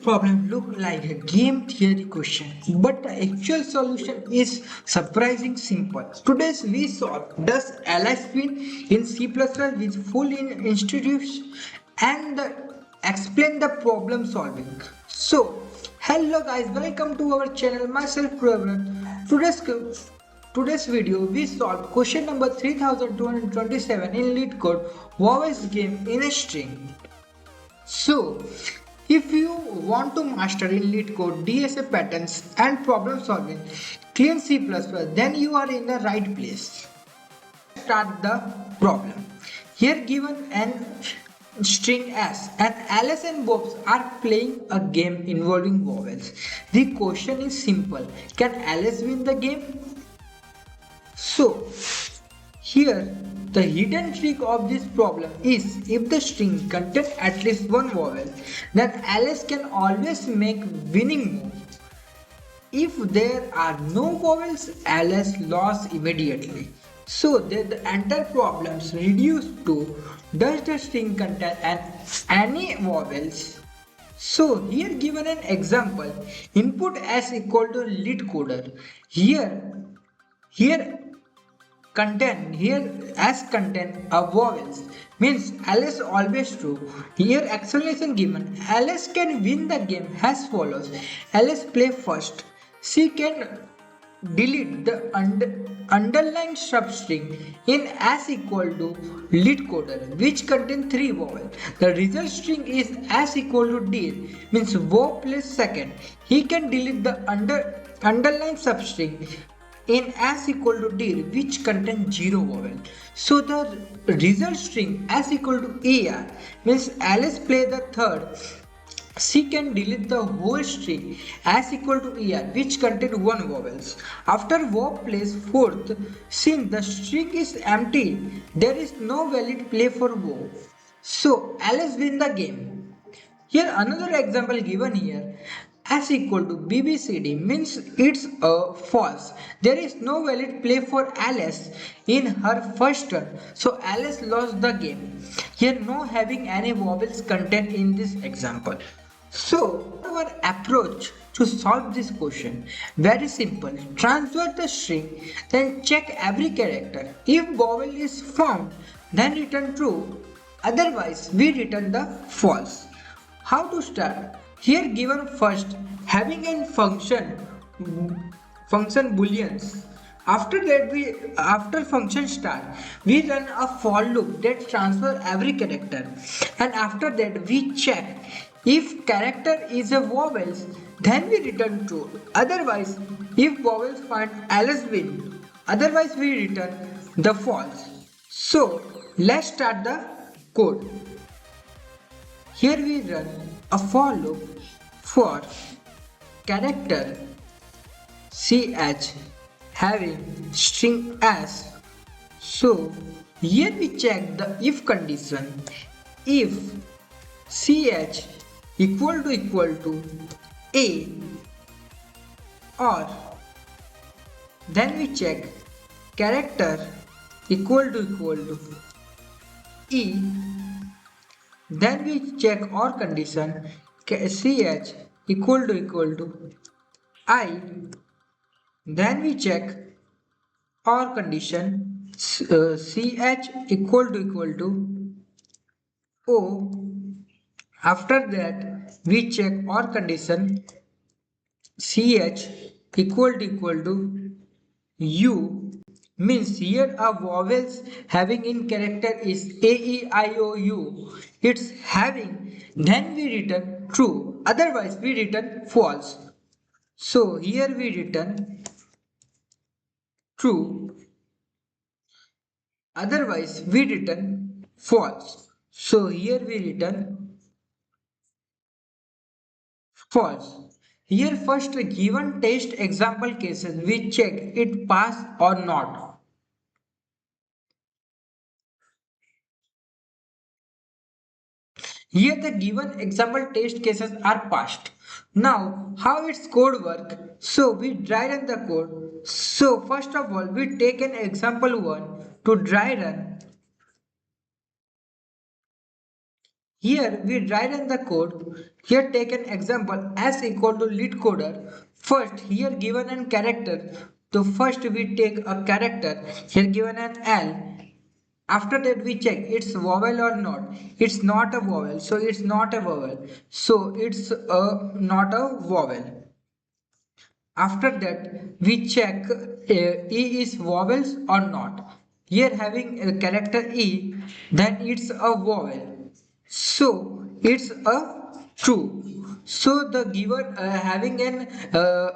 problem look like a game theory question, but the actual solution is surprisingly simple. Today we solve does ls win in C++ with full in institution and explain the problem solving. So, hello guys, welcome to our channel. Myself Pravin. Today's video we solve question number 3227 in LeetCode Vowels Game in a string. So, if you want to master in LeetCode, DSA patterns and problem solving, clean C++, then you are in the right place. Start the problem. Here given an string S and Alice and Bobs are playing a game involving vowels. The question is simple. Can Alice win the game? So, here, the hidden trick of this problem is if the string contains at least one vowel, then Alice can always make winning move. If there are no vowels, Alice loses immediately. So the entire problem is reduced to does the string contain any vowels? So here given an example, input s equal to LeetCoder. Here here as content of vowels means Alice always true. Here explanation given. Alice can win the game as follows. Alice play first. She can delete the underlined substring in as equal to LeetCoder which contain three vowels. The result string is as equal to D means vowel place second. He can delete the underlined substring in as equal to dir which contains zero vowel. So the result string as equal to er means Alice play the third. She can delete the whole string as equal to er which contains one vowels. After vowel plays fourth, since the string is empty, there is no valid play for vowel. So Alice win the game. Here another example given here as equal to bbcd means it's a false. There is no valid play for Alice in her first turn, so Alice lost the game. Here no having any vowels content in this example. So our approach to solve this question very simple. Transfer the string, then check every character. If vowel is found, then return true. Otherwise, we return the false. How to start? Here given first having a function booleans. After function start we run a for loop that transfer every character, and after that we check if character is a vowels, then we return true. Otherwise, if vowels find Alice win. Otherwise we return the false. So let's start the code. Here we run a for loop for character ch having string s. So here we check the if condition. If ch equal to a, or then we check character equal to e. Then we check or condition ch equal to I. Then we check or condition ch equal to o. After that we check or condition ch equal to u. Means here a vowels having in character is a, e, I, o, u. It's having, then we return true. Otherwise we return false. So here we return true. Otherwise we return false. So here we return false. Here first given test example cases we check it pass or not. Here the given example test cases are passed. Now how its code work? So we dry run the code. So first of all we take an example 1 to dry run. Here we write in the code. Here take an example as equal to LeetCoder. First here given an character. So first we take a character. Here given an L. After that we check it's vowel or not. It's not a vowel. So it's not a vowel. So it's not a vowel. After that, we check E is vowels or not. Here having a character E, then it's a vowel. So it's a true. So the given having an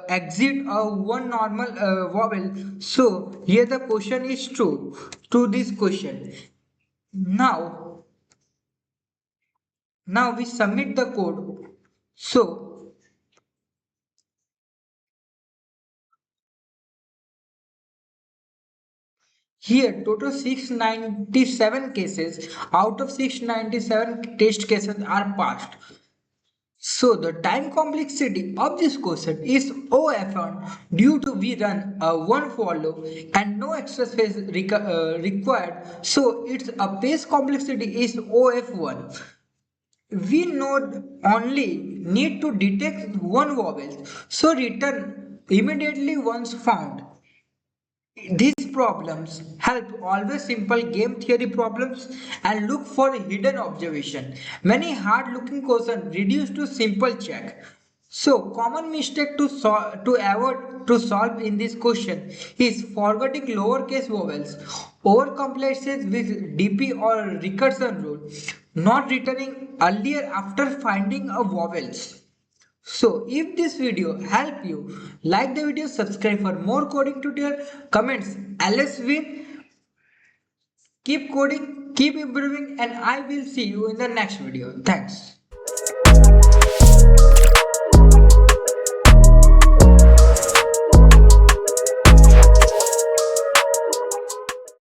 exit one normal vowel. So here the question is true to this question. Now, now we submit the code. So here, total 697 cases out of 697 test cases are passed. So the time complexity of this question is OF1 due to we run a one follow and no extra space required. So its a pace complexity is OF1. We know only need to detect one vowel. So return immediately once found. These problems help always simple game theory problems and look for hidden observation. Many hard looking questions reduce to simple check. So common mistake to avoid to solve in this question is forgetting lowercase vowels, overcomplexes with DP or recursion rule, not returning earlier after finding a vowels. So if this video helped you, like the video, subscribe for more coding tutorial, comments, ls win, keep coding, keep improving and I will see you in the next video. Thanks.